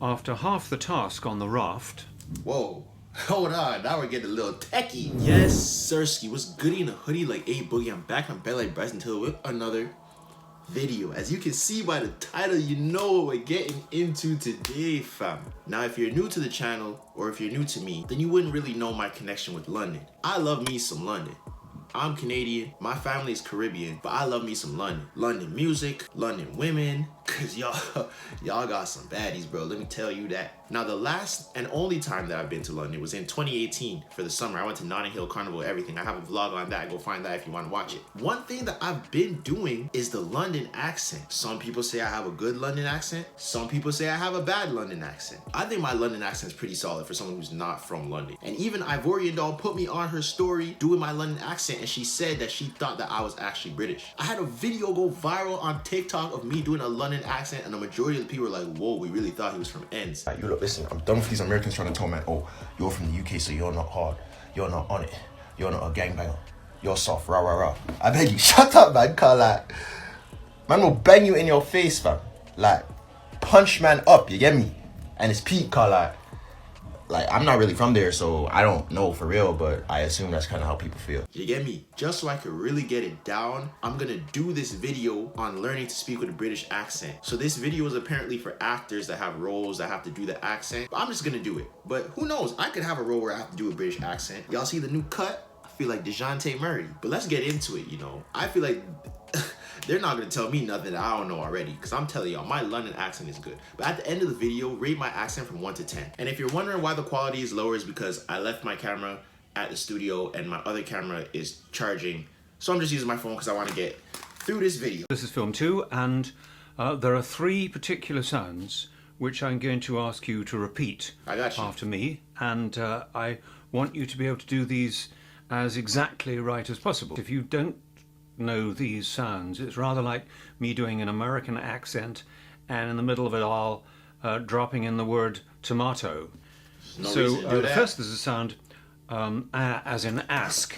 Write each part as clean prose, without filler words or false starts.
After half the task on the raft... Whoa, hold on, now we're getting a little techie. Yes, Sirski, what's goody in a hoodie like A-Boogie? I'm back on Bed Like Bryson Tiller with another video. As you can see by the title, you know what we're getting into today, fam. Now, if you're new to the channel, or if you're new to me, then you wouldn't really know my connection with London. I love me some London. I'm Canadian, my family is Caribbean, but I love me some London. London music, London women, cause y'all got some baddies, bro, let me tell you that. Now, the last and only time that I've been to London was in 2018 for the summer. I went to Notting Hill Carnival, everything. I have a vlog on that, go find that if you wanna watch it. One thing that I've been doing is the London accent. Some people say I have a good London accent. Some people say I have a bad London accent. I think my London accent is pretty solid for someone who's not from London. And even Ivorian Doll put me on her story doing my London accent, and she said that she thought that I was actually British. I had a video go viral on TikTok of me doing a London accent, and the majority of the people were like, whoa, we really thought he was from Ends. You look, listen, I'm done with these Americans trying to tell me, oh, you're from the UK, so you're not hard, you're not on it, you're not a gangbanger, you're soft, rah, rah, rah. I beg you, shut up, man, cause like, man will bang you in your face, fam. Like, punch man up, you get me? And it's peak, cause like, I'm not really from there, so I don't know for real, but I assume that's kind of how people feel. You get me? Just so I could really get it down, I'm gonna do this video on learning to speak with a British accent. So this video is apparently for actors that have roles that have to do the accent, but I'm just gonna do it. But who knows? I could have a role where I have to do a British accent. Y'all see the new cut? I feel like DeJounte Murray. But let's get into it, you know? I feel like they're not gonna tell me nothing that I don't know already, because I'm telling y'all, my London accent is good. But at the end of the video, rate my accent from 1 to 10. And if you're wondering why the quality is lower, is because I left my camera at the studio and my other camera is charging. So I'm just using my phone because I want to get through this video. This is film 2, and there are 3 particular sounds which I'm going to ask you to repeat after me. And I want you to be able to do these as exactly right as possible. If you don't know these sounds, it's rather like me doing an American accent and in the middle of it all dropping in the word tomato. The first is a sound as in ask,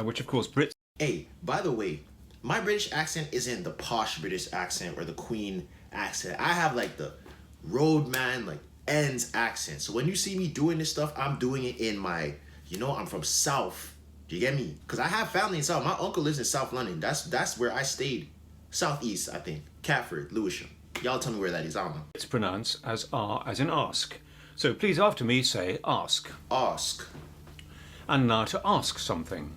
which of course Brits... Hey, by the way, my British accent isn't the posh British accent or the Queen accent. I have like the roadman, like Ends accent. So when you see me doing this stuff, I'm doing it in my, you know, I'm from South. Do you get me? Because I have family in South. My uncle lives in South London. That's where I stayed. Southeast, I think. Catford, Lewisham. Y'all tell me where that is. I don't know. It's pronounced as R as in ask. So please after me say ask. Ask. And now to ask something.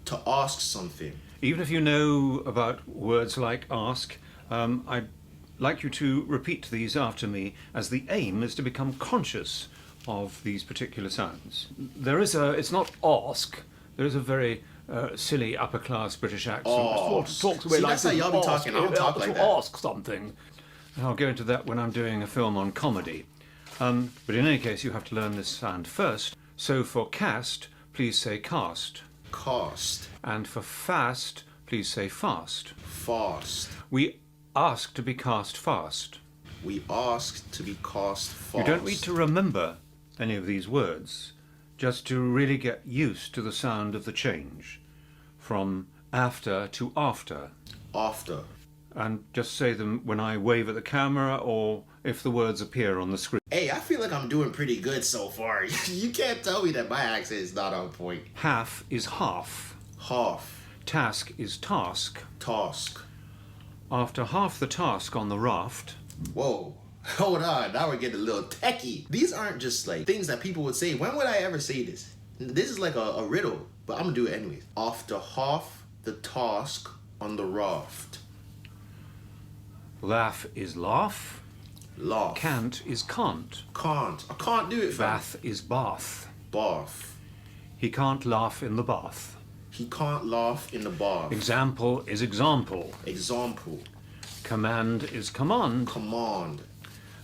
To ask something. Even if you know about words like ask, I'd like you to repeat these after me, as the aim is to become conscious of these particular sounds. It's not ask. There is a very silly upper-class British accent. Talks the way see, like that's how y'all be talking. I don't talk like that. Ask something. And I'll go into that when I'm doing a film on comedy. But in any case, you have to learn this sound first. So for cast, please say cast. Cast. And for fast, please say fast. Fast. We ask to be cast fast. We ask to be cast fast. You don't need to remember any of these words, just to really get used to the sound of the change from after to after. After. And just say them when I wave at the camera or if the words appear on the screen. Hey, I feel like I'm doing pretty good so far. You can't tell me that my accent is not on point. Half is half. Half. Task is task. Task. After half the task on the raft... Whoa. Hold on, now we're getting a little techie. These aren't just like things that people would say. When would I ever say this? This is like a riddle, but I'm gonna do it anyways. After half the task on the raft. Laugh is laugh. Laugh. Can't is can't. Can't. I can't do it, fam. Bath is bath. Bath. He can't laugh in the bath. He can't laugh in the bath. Example is example. Example. Command is command. Command.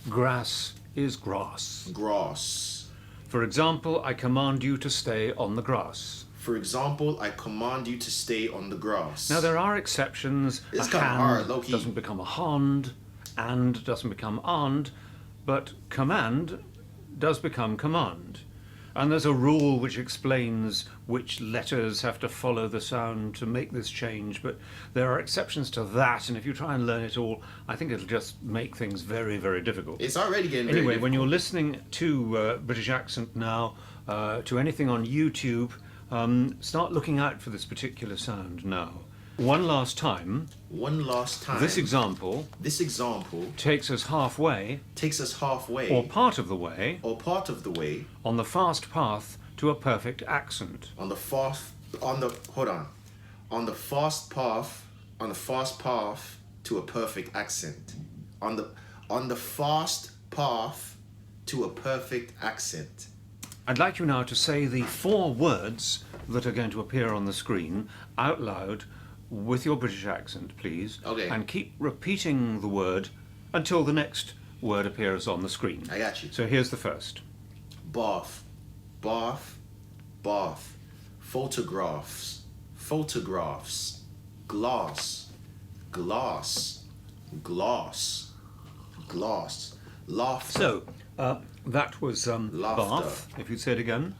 Grass is grass. Grass. For example, I command you to stay on the grass. For example, I command you to stay on the grass. Now there are exceptions. It's a kind of hand hard, low-key. doesn't become a hand, and doesn't become and, but command does become command. And there's a rule which explains which letters have to follow the sound to make this change, but there are exceptions to that, and if you try and learn it all, I think it'll just make things very, very difficult. It's already getting Anyway, very when you're listening to British accent now, to anything on YouTube, start looking out for this particular sound now. One last time. One last time. This example takes us halfway. Or part of the way. On the fast path to a perfect accent. On the fast path to a perfect accent. On the fast path to a perfect accent. I'd like you now to say the 4 words that are going to appear on the screen out loud with your British accent, please. Okay. And keep repeating the word until the next word appears on the screen. I got you. So here's the first. Bath, bath, bath. Photographs, photographs. Glass, glass, glass, glass. Laughter. So, that was bath, if you'd say it again.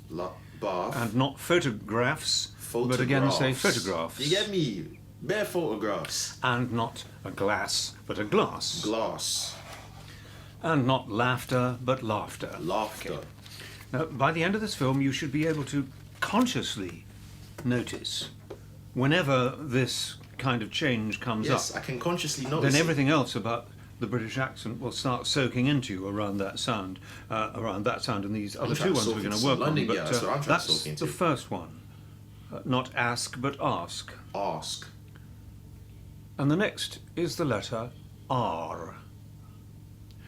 Bath. And not photographs, but again say photographs. You get me? Bare photographs. And not a glass, but a glass. Glass. And not laughter, but laughter. Laughter. Okay. Now, by the end of this film, you should be able to consciously notice whenever this kind of change comes up. Yes, I can consciously notice. Then everything else about the British accent will start soaking into you around that sound, and these other 2 ones we're going to work on. But that's the first one. Not ask, but ask. Ask. And the next is the letter R.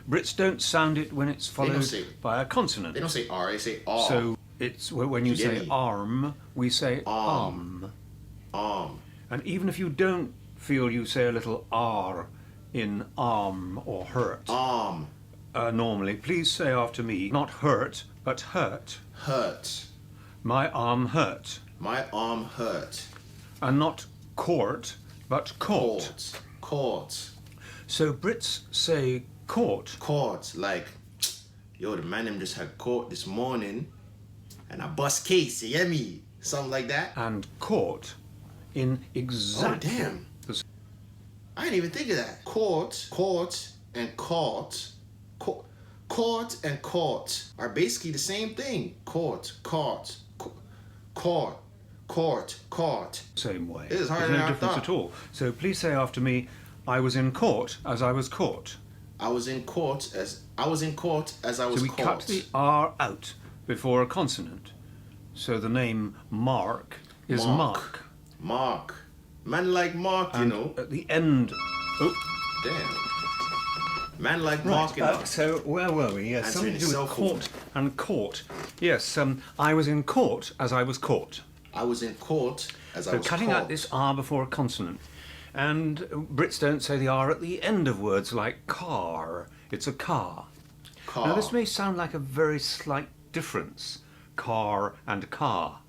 Brits don't sound it when it's followed by a consonant. They don't say R, they say R. So it's when you say arm, we say arm. Arm. And even if you don't feel you say a little R in arm or hurt, arm. Normally, please say after me, not hurt, but hurt. Hurt. My arm hurt. My arm hurt. And not court, but caught. Caught. So Brits say caught. Caught, like, yo, the man them just had caught this morning, and I bust case, you get me? Something like that. And caught in exactly. Oh, damn. I didn't even think of that. Court, court, and caught. Court and court are basically the same thing. Court, court, court, court, court. Same way. It is harder There's than no I difference thought. at all. So please say after me, I was in court as I was caught. I was in court as I was caught. So we cut the R out before a consonant. So the name Mark is Mark. Mark. Man like Mark, and you know. At the end. Oh, damn. Man like Mark, you know. So where were we? Yes, something to do with court and court. Yes, I was in court as I was caught. I was in court as I was caught. So cutting out this R before a consonant. And Brits don't say the R at the end of words like car. It's a car. Now this may sound like a very slight difference, car and car.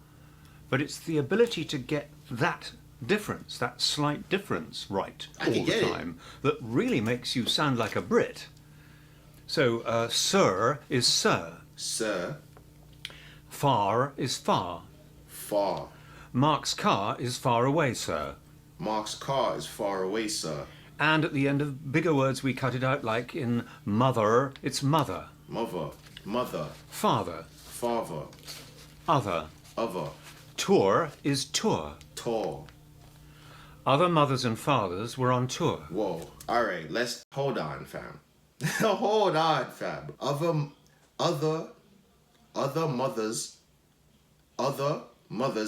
But it's the ability to get that difference, that slight difference right all the time, that really makes you sound like a Brit. So sir is sir. Sir. Far is far. Far. Mark's car is far away, sir. Mark's car is far away, sir. And at the end of bigger words we cut it out, like in mother, it's mother. Mother. Mother. Father. Father. Other. Other. Tour is tour. Tour. Other mothers and fathers were on tour. Whoa. All right, let's hold on, fam. Hold on, fam. Other mothers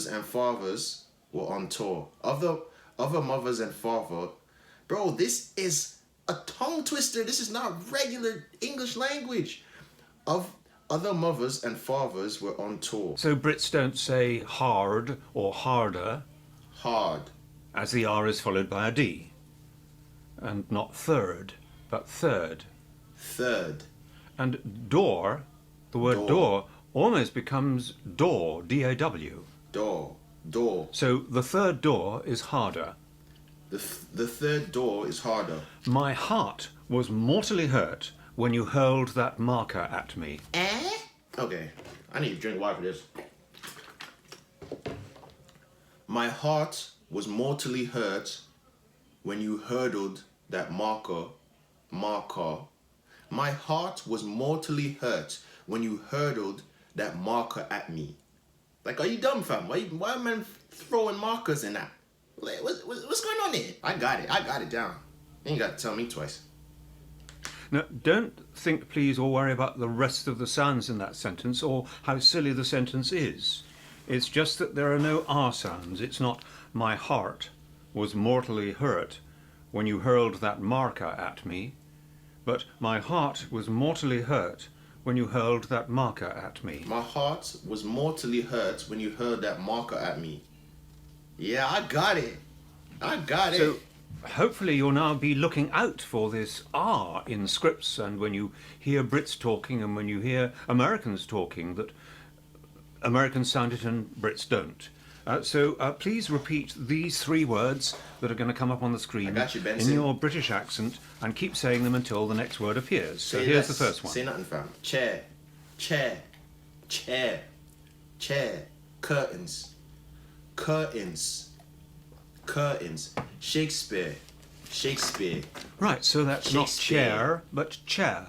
and fathers were on tour. Other mothers and father. Bro, this is a tongue twister. This is not regular English language. Other mothers and fathers were on tour. So Brits don't say hard or harder. Hard. As the R is followed by a D. And not third, but third. Third. And door, the word door almost becomes door, D-A-W. Door. Door. So the third door is harder. The third door is harder. My heart was mortally hurt when you hurled that marker at me. Okay. I need to drink water for this. My heart was mortally hurt when you hurdled that marker. My heart was mortally hurt when you hurdled that marker at me. Like, are you dumb, fam? Why are men throwing markers in that? Like, what's going on there? I got it down. You ain't got to tell me twice. Now, don't think, please, or worry about the rest of the sounds in that sentence or how silly the sentence is. It's just that there are no R sounds. It's not, my heart was mortally hurt when you hurled that marker at me, but my heart was mortally hurt when you hurled that marker at me. My heart was mortally hurt when you hurled that marker at me. Yeah, I got it. So, hopefully you'll now be looking out for this R in scripts, and when you hear Brits talking and when you hear Americans talking, that Americans sound it and Brits don't. So please repeat these 3 words that are going to come up on the screen in your British accent, and keep saying them until the next word appears. So here's the first one. Say nothing, fam. Chair, chair, chair, chair. Curtains, curtains, curtains. Shakespeare, Shakespeare. Right, so that's not chair, but chair.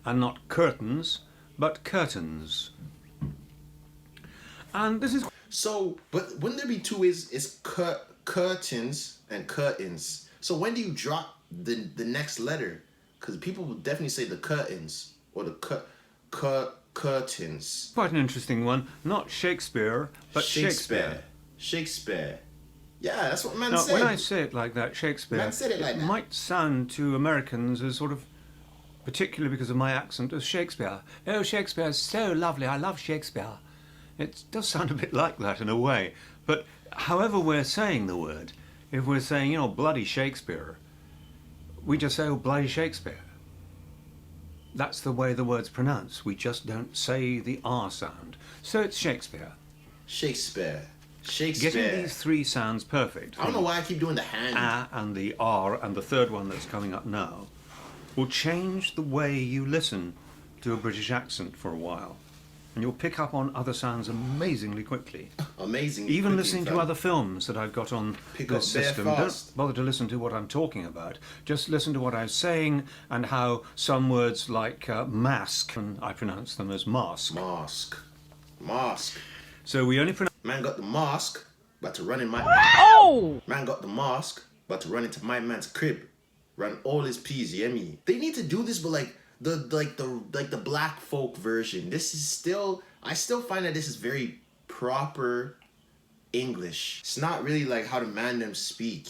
And not curtains, but curtains. And this is... So, but wouldn't there be 2 ways? It's curtains and curtains. So when do you drop the next letter? Because people will definitely say the curtains or the curtains. Quite an interesting one. Not Shakespeare, but Shakespeare. Shakespeare. Yeah, that's what man now, said. When I say it like that, Shakespeare, man said it like that. Might sound to Americans as sort of, particularly because of my accent, as Shakespeare. Oh, Shakespeare's so lovely. I love Shakespeare. It does sound a bit like that in a way. But however we're saying the word, if we're saying, bloody Shakespeare, we just say, oh, bloody Shakespeare. That's the way the word's pronounced. We just don't say the R sound. So it's Shakespeare. Shakespeare. Shakespeare. Getting these 3 sounds perfect. I don't know why I keep doing the hand. A and the R and the third one that's coming up now will change the way you listen to a British accent for a while. And you'll pick up on other sounds amazingly quickly. Amazingly Even quickly, listening to other films that I've got on this system. Don't bother to listen to what I'm talking about. Just listen to what I'm saying and how some words like mask, and I pronounce them as mask. Mask. Mask. So we only pronounce... Man got the mask, about to run in my... Oh! Man got the mask, about to run into my man's crib. Run all his peas, you hear me? They need to do this, but like the black folk version. This is still... I still find that this is very proper English. It's not really like how the man them speak,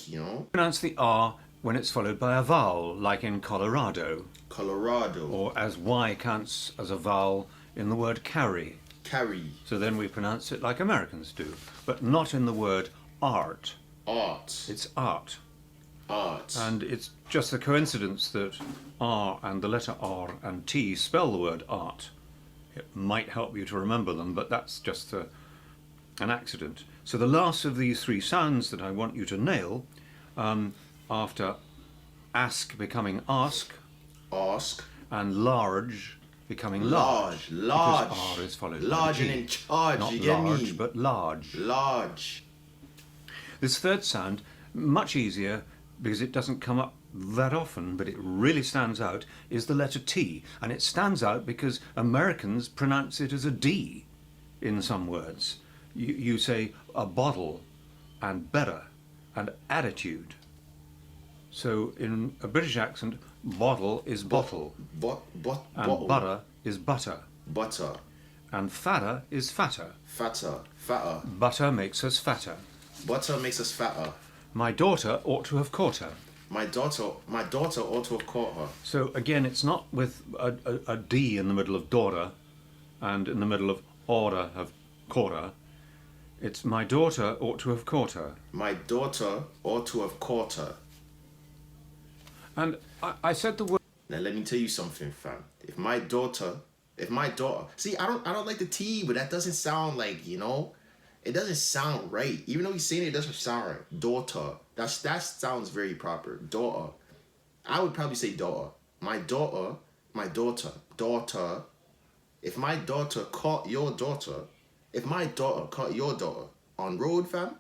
Pronounce the R when it's followed by a vowel, like in Colorado. Colorado. Or as Y counts as a vowel in the word carry. Carry. So then we pronounce it like Americans do, but not in the word art. Art. It's art. Art. And it's just a coincidence that R and the letter R and T spell the word art. It might help you to remember them, but that's just an accident. So the last of these 3 sounds that I want you to nail, after ask becoming ask, and large becoming large. Large. Because R is followed large by G. and in charge. Not you get large, me? but large. Large. This third sound, much easier because it doesn't come up that often, but it really stands out, is the letter T. And it stands out because Americans pronounce it as a D in some words. You say a bottle and better and attitude. So in a British accent, bottle is bottle. Bottle. Butter is butter. Butter. And fatter is fatter. Fatter. Fatter. Butter makes us fatter. Butter makes us fatter. My daughter ought to have caught her. My daughter ought to have caught her. So again, it's not with a D in the middle of daughter and in the middle of order of caught her. It's my daughter ought to have caught her. My daughter ought to have caught her. And I said the word. Now let me tell you something, fam. If my daughter, see, I don't like the T, but that doesn't sound like, it doesn't sound right. Even though he's saying it doesn't sound right. Daughter. That sounds very proper. Daughter. I would probably say daughter. My daughter. If my daughter caught your daughter, if my daughter caught your daughter on road, fam,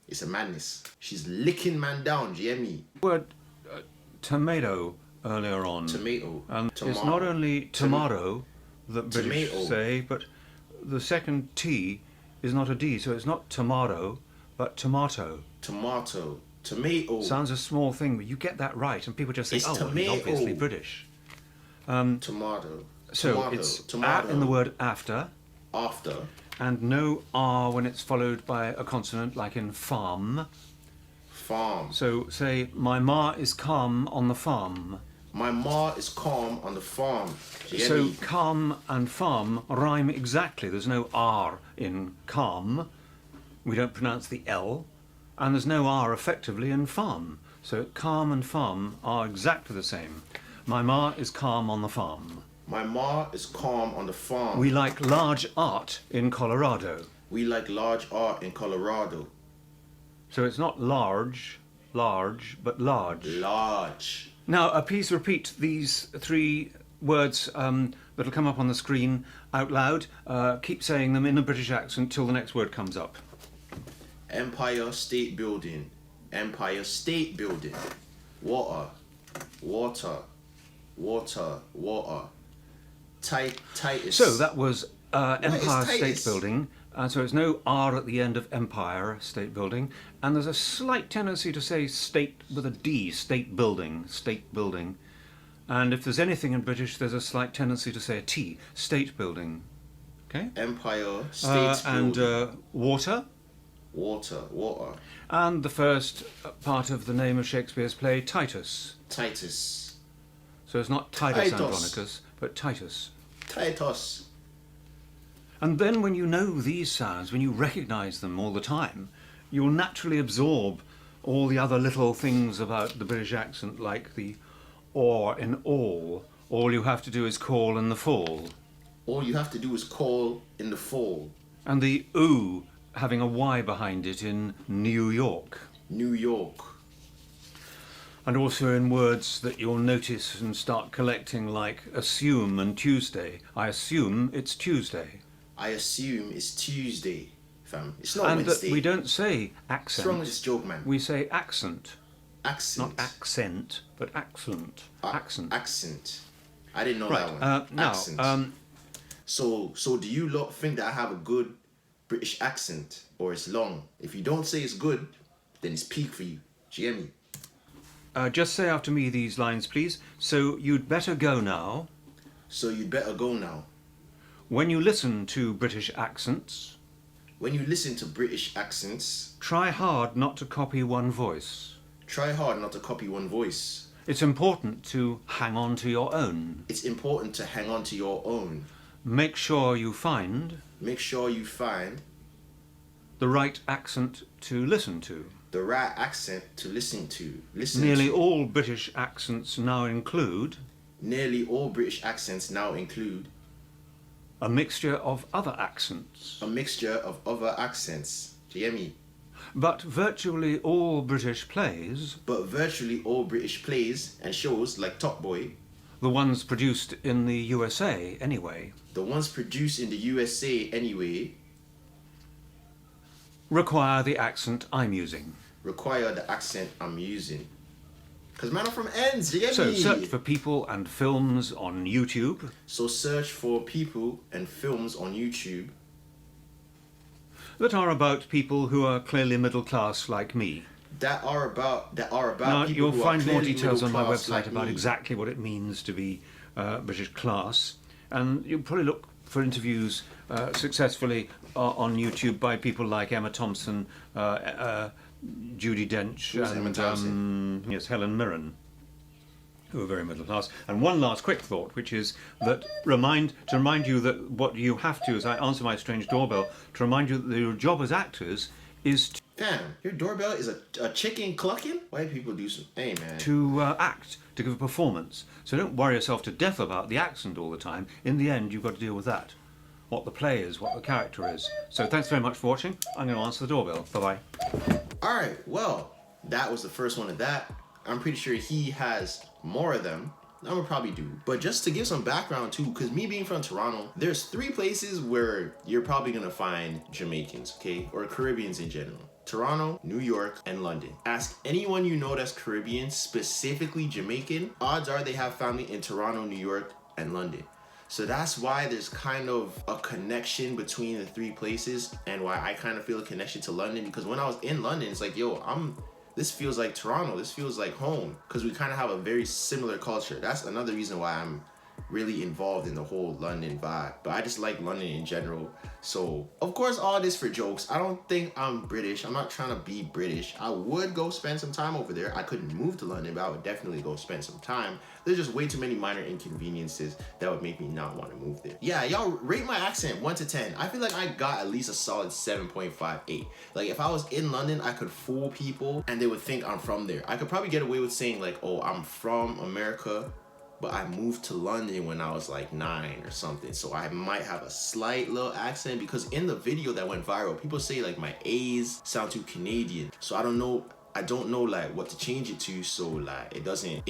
it's a madness. She's licking man down, do you hear me? Word tomato earlier on. Tomato. And it's not only tomato that British say, but the second T is not a D, so it's not tomato, but tomato. Tomato. Tomato. Sounds a small thing, but you get that right, and people just say, It's oh, well, he's obviously British. Tomato. So Tomato. it's Tomato. A in the word after. After. And no R when it's followed by a consonant, like in farm. Farm. So say, my ma is calm on the farm. My ma is calm on the farm. So calm and farm rhyme exactly. There's no R in calm. We don't pronounce the L. And there's no R effectively in farm. So calm and farm are exactly the same. My ma is calm on the farm. My ma is calm on the farm. We like large art in Colorado. We like large art in Colorado. So it's not large, but large. Large. Now, please repeat these three words that'll come up on the screen out loud. Keep saying them in a British accent till the next word comes up. Empire State Building. Empire State Building. Water. Water. Water. Water. Titus. So that was Empire State Titus? Building. So it's no R at the end of Empire State Building. And there's a slight tendency to say state with a D, state building, state building. And if there's anything in British, there's a slight tendency to say a T, state building. Okay? Empire State Building. And water. Water. Water. And the first part of the name of Shakespeare's play, Titus. Titus. So it's not Titus Titus. Andronicus, but Titus. Titus. And then when you know these sounds, when you recognise them all the time, you'll naturally absorb all the other little things about the British accent, like the or in all. All you have to do is call in the fall. All you have to do is call in the fall. And the ooh having a Y behind it in New York. New York. And also in words that you'll notice and start collecting, like assume and Tuesday. I assume it's Tuesday. I assume it's Tuesday, fam. It's not And Wednesday. we don't say accent. What's wrong with this joke, man? We say accent. Accent. Not accent, but accent. Accent. Accent. I didn't know Right. that one. Now, Accent. So do you lot think that I have a good British accent, or it's long? If you don't say it's good, then it's peak for you. Do you hear me? just say after me these lines, please. So you'd better go now. So you'd better go now. When you listen to British accents, When you listen to British accents, try hard not to copy one voice. try hard not to copy one voice. It's important to hang on to your own. It's important to hang on to your own. Make sure you find Make sure you find the right accent to listen to. the right accent to listen to. Nearly all British accents now include Nearly all British accents now include a mixture of other accents. a mixture of other accents. Do you hear me? But virtually all British plays, But virtually all British plays and shows like Top Boy, the ones produced in the USA anyway, the ones produced in the USA anyway, require the accent I'm using. require the accent I'm using. Because man, I'm from ends, do you get So me? search for people and films on YouTube So search for people and films on YouTube that are about people who are clearly middle class like me. that are about Now, people you'll who find are more clearly details on my middle-class website like about me. exactly what it means to be British class. And you'll probably look for interviews successfully on YouTube by people like Emma Thompson, Judi Dench, Who's Emma Thompson? yes, Helen Mirren, who are very middle class. And one last quick thought, which is that to remind you that what you have to, as I answer my strange doorbell, to remind you that your job as actors is Damn, your doorbell is a chicken clucking? White people do some. Hey, man. to act, to give a performance. So don't worry yourself to death about the accent all the time. In the end, you've got to deal with that. What the play is, what the character is. So thanks very much for watching. I'm going to answer the doorbell. Bye-bye. Alright, well, that was the first one of that. I'm pretty sure he has more of them. I'm gonna probably do. But just to give some background too, because me being from Toronto, there's 3 places where you're probably gonna find Jamaicans, okay? Or Caribbeans in general. Toronto, New York, and London. Ask anyone you know that's Caribbean, specifically Jamaican, odds are they have family in Toronto, New York, and London. So that's why there's kind of a connection between the 3 places, and why I kind of feel a connection to London, because when I was in London, it's like, yo, this feels like Toronto, this feels like home, because we kind of have a very similar culture. That's another reason why I'm really involved in the whole London vibe. But I just like London in general. So of course, all this for jokes. I don't think I'm British. I'm not trying to be British. I would go spend some time over there. I couldn't move to London, but I would definitely go spend some time. There's just way too many minor inconveniences that would make me not want to move there. Yeah, y'all rate my accent 1 to 10. I feel like I got at least a solid 7.58. Like if I was in London, I could fool people and they would think I'm from there. I could probably get away with saying like, oh, I'm from America, but I moved to London when I was like 9 or something. So I might have a slight little accent, because in the video that went viral, people say like my A's sound too Canadian. So I don't know like what to change it to, so like it doesn't,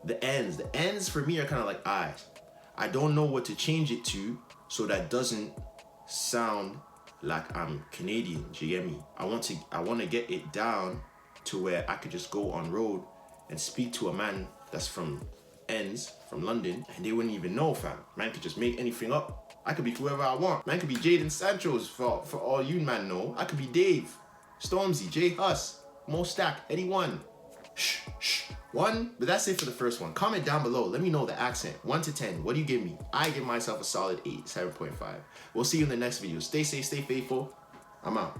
the ends for me are kind of like I don't know what to change it to so that doesn't sound like I'm Canadian. Do you get me? I want to get it down to where I could just go on road and speak to a man that's from ends from London and they wouldn't even know, fam. Man could just make anything up. I could be whoever I want. Man could be Jaden Sancho's for all you man know. I could be Dave, Stormzy, Jay Huss, Mo Stack, Eddie One. One. But that's it for the first one. Comment down below. Let me know the accent. 1 to 10. What do you give me? I give myself a solid 8, 7.5. We'll see you in the next video. Stay safe, stay faithful. I'm out.